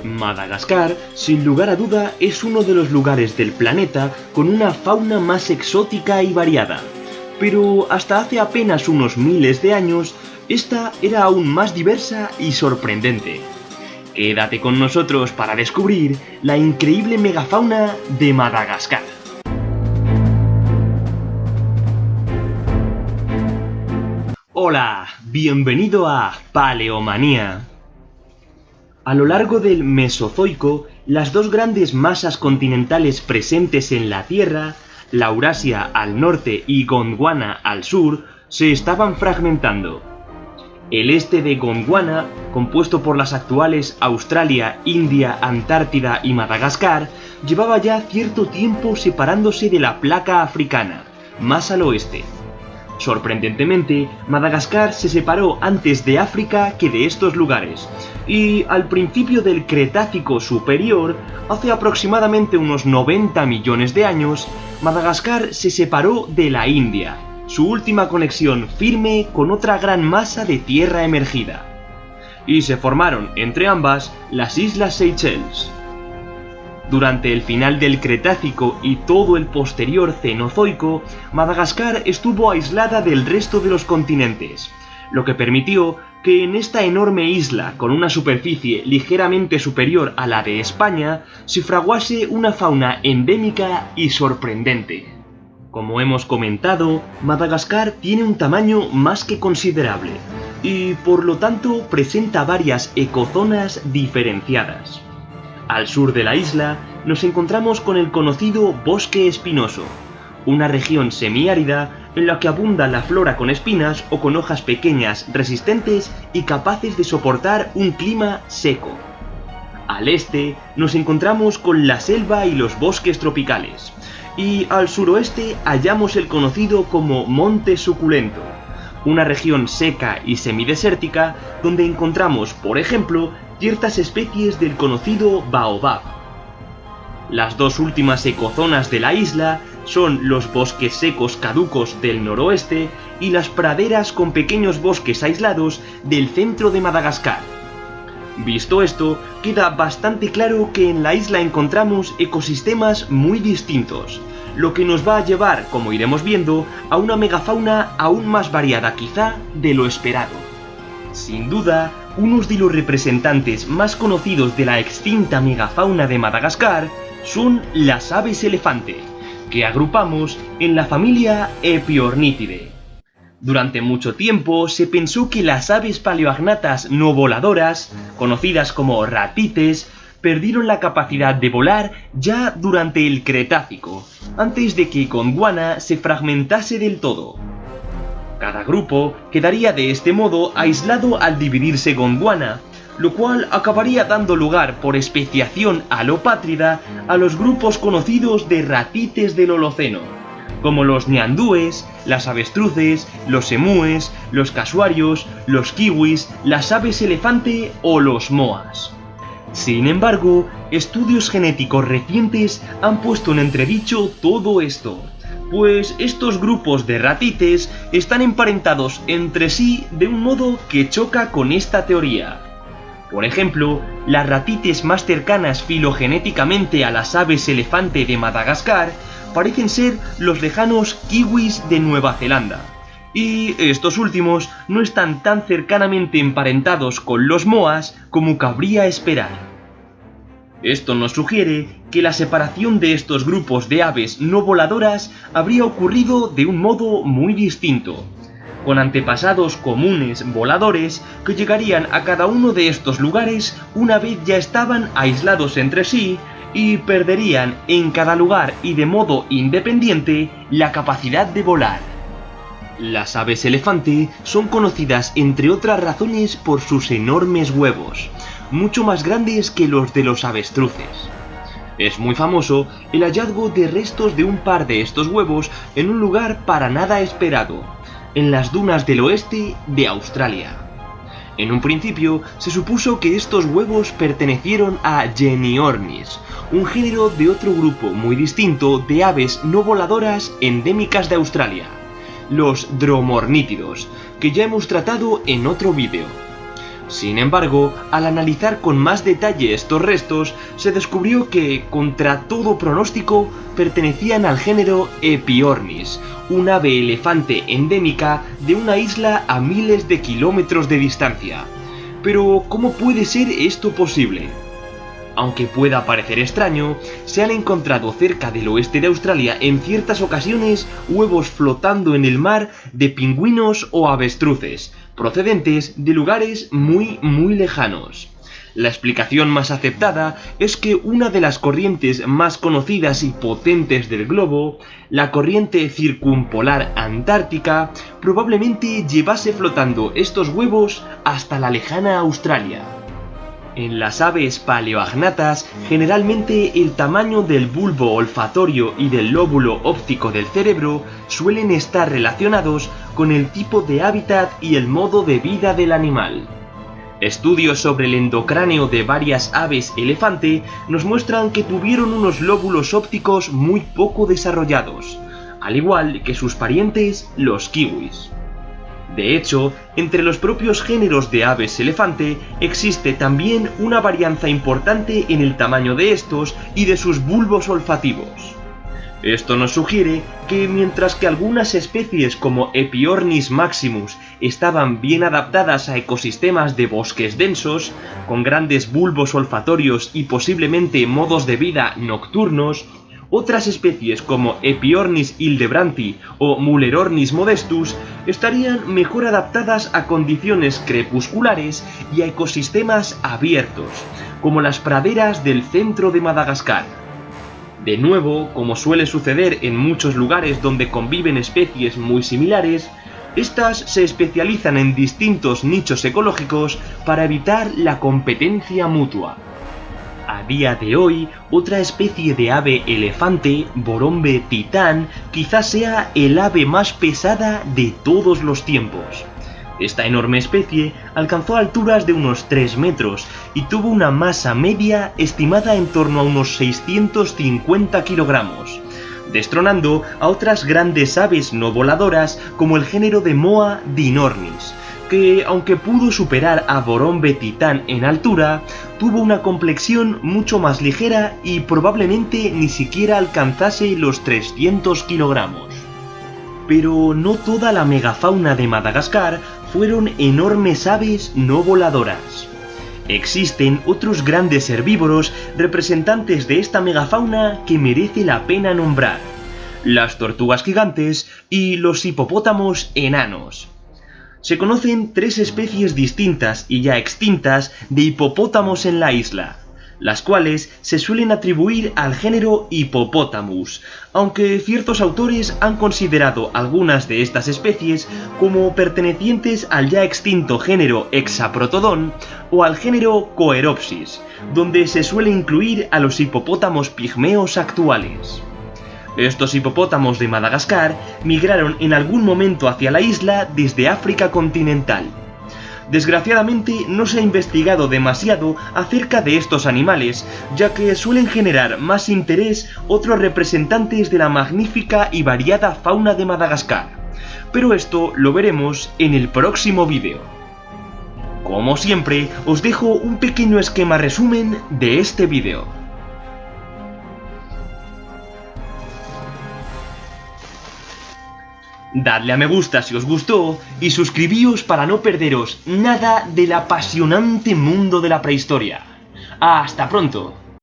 Madagascar, sin lugar a duda, es uno de los lugares del planeta con una fauna más exótica y variada. Pero hasta hace apenas unos miles de años, esta era aún más diversa y sorprendente. Quédate con nosotros para descubrir la increíble megafauna de Madagascar. Hola, bienvenido a Paleomanía. A lo largo del Mesozoico, las dos grandes masas continentales presentes en la Tierra, Laurasia al norte y Gondwana al sur, se estaban fragmentando. El este de Gondwana, compuesto por las actuales Australia, India, Antártida y Madagascar, llevaba ya cierto tiempo separándose de la placa africana, más al oeste. Sorprendentemente, Madagascar se separó antes de África que de estos lugares, y al principio del Cretácico Superior, hace aproximadamente unos 90 millones de años, Madagascar se separó de la India, su última conexión firme con otra gran masa de tierra emergida. Y se formaron entre ambas las Islas Seychelles. Durante el final del Cretácico y todo el posterior Cenozoico, Madagascar estuvo aislada del resto de los continentes, lo que permitió que en esta enorme isla, con una superficie ligeramente superior a la de España, se fraguase una fauna endémica y sorprendente. Como hemos comentado, Madagascar tiene un tamaño más que considerable, y por lo tanto presenta varias ecozonas diferenciadas. Al sur de la isla nos encontramos con el conocido bosque espinoso, una región semiárida en la que abunda la flora con espinas o con hojas pequeñas, resistentes y capaces de soportar un clima seco. Al este nos encontramos con la selva y los bosques tropicales, y al suroeste hallamos el conocido como Monte Suculento, una región seca y semidesértica donde encontramos, por ejemplo, ciertas especies del conocido baobab. Las dos últimas ecozonas de la isla son los bosques secos caducos del noroeste y las praderas con pequeños bosques aislados del centro de Madagascar. Visto esto, queda bastante claro que en la isla encontramos ecosistemas muy distintos, lo que nos va a llevar, como iremos viendo, a una megafauna aún más variada quizá de lo esperado. Sin duda, unos de los representantes más conocidos de la extinta megafauna de Madagascar son las aves elefante, que agrupamos en la familia Epiornithidae. Durante mucho tiempo se pensó que las aves paleoagnatas no voladoras, conocidas como ratites, perdieron la capacidad de volar ya durante el Cretácico, antes de que Gondwana se fragmentase del todo. Cada grupo quedaría de este modo aislado al dividirse Gondwana, lo cual acabaría dando lugar por especiación alopátrida a los grupos conocidos de ratites del Holoceno, como los ñandúes, las avestruces, los emúes, los casuarios, los kiwis, las aves elefante o los moas. Sin embargo, estudios genéticos recientes han puesto en entredicho todo esto, pues estos grupos de ratites están emparentados entre sí de un modo que choca con esta teoría. Por ejemplo, las ratites más cercanas filogenéticamente a las aves elefante de Madagascar parecen ser los lejanos kiwis de Nueva Zelanda, y estos últimos no están tan cercanamente emparentados con los moas como cabría esperar. Esto nos sugiere que la separación de estos grupos de aves no voladoras habría ocurrido de un modo muy distinto, con antepasados comunes voladores que llegarían a cada uno de estos lugares una vez ya estaban aislados entre sí y perderían en cada lugar y de modo independiente la capacidad de volar. Las aves elefante son conocidas entre otras razones por sus enormes huevos, mucho más grandes que los de los avestruces. Es muy famoso el hallazgo de restos de un par de estos huevos en un lugar para nada esperado, en las dunas del oeste de Australia. En un principio se supuso que estos huevos pertenecieron a Geniornis, un género de otro grupo muy distinto de aves no voladoras endémicas de Australia, los dromornítidos, que ya hemos tratado en otro vídeo. Sin embargo, al analizar con más detalle estos restos, se descubrió que, contra todo pronóstico, pertenecían al género Epiornis, un ave elefante endémica de una isla a miles de kilómetros de distancia. Pero, ¿cómo puede ser esto posible? Aunque pueda parecer extraño, se han encontrado cerca del oeste de Australia en ciertas ocasiones huevos flotando en el mar de pingüinos o avestruces, procedentes de lugares muy lejanos. La explicación más aceptada es que una de las corrientes más conocidas y potentes del globo, la corriente circumpolar antártica, probablemente llevase flotando estos huevos hasta la lejana Australia. En las aves paleoagnatas, generalmente el tamaño del bulbo olfatorio y del lóbulo óptico del cerebro suelen estar relacionados con el tipo de hábitat y el modo de vida del animal. Estudios sobre el endocráneo de varias aves elefante nos muestran que tuvieron unos lóbulos ópticos muy poco desarrollados, al igual que sus parientes, los kiwis. De hecho, entre los propios géneros de aves elefante existe también una varianza importante en el tamaño de estos y de sus bulbos olfativos. Esto nos sugiere que mientras que algunas especies como Epiornis maximus estaban bien adaptadas a ecosistemas de bosques densos, con grandes bulbos olfatorios y posiblemente modos de vida nocturnos, otras especies como Epiornis hildebranti o Mullerornis modestus estarían mejor adaptadas a condiciones crepusculares y a ecosistemas abiertos, como las praderas del centro de Madagascar. De nuevo, como suele suceder en muchos lugares donde conviven especies muy similares, estas se especializan en distintos nichos ecológicos para evitar la competencia mutua. A día de hoy, otra especie de ave elefante, Borombe titán, quizás sea el ave más pesada de todos los tiempos. Esta enorme especie alcanzó alturas de unos 3 metros y tuvo una masa media estimada en torno a unos 650 kilogramos, destronando a otras grandes aves no voladoras como el género de Moa dinornis, que, aunque pudo superar a Borombe titán en altura, tuvo una complexión mucho más ligera y probablemente ni siquiera alcanzase los 300 kilogramos. Pero no toda la megafauna de Madagascar fueron enormes aves no voladoras. Existen otros grandes herbívoros representantes de esta megafauna que merece la pena nombrar: las tortugas gigantes y los hipopótamos enanos. Se conocen 3 especies distintas y ya extintas de hipopótamos en la isla, las cuales se suelen atribuir al género Hippopotamus, aunque ciertos autores han considerado algunas de estas especies como pertenecientes al ya extinto género Hexaprotodon o al género Coeropsis, donde se suele incluir a los hipopótamos pigmeos actuales. Estos hipopótamos de Madagascar migraron en algún momento hacia la isla desde África continental. Desgraciadamente no se ha investigado demasiado acerca de estos animales, ya que suelen generar más interés otros representantes de la magnífica y variada fauna de Madagascar. Pero esto lo veremos en el próximo vídeo. Como siempre, os dejo un pequeño esquema resumen de este vídeo. Dadle a me gusta si os gustó y suscribíos para no perderos nada del apasionante mundo de la prehistoria. ¡Hasta pronto!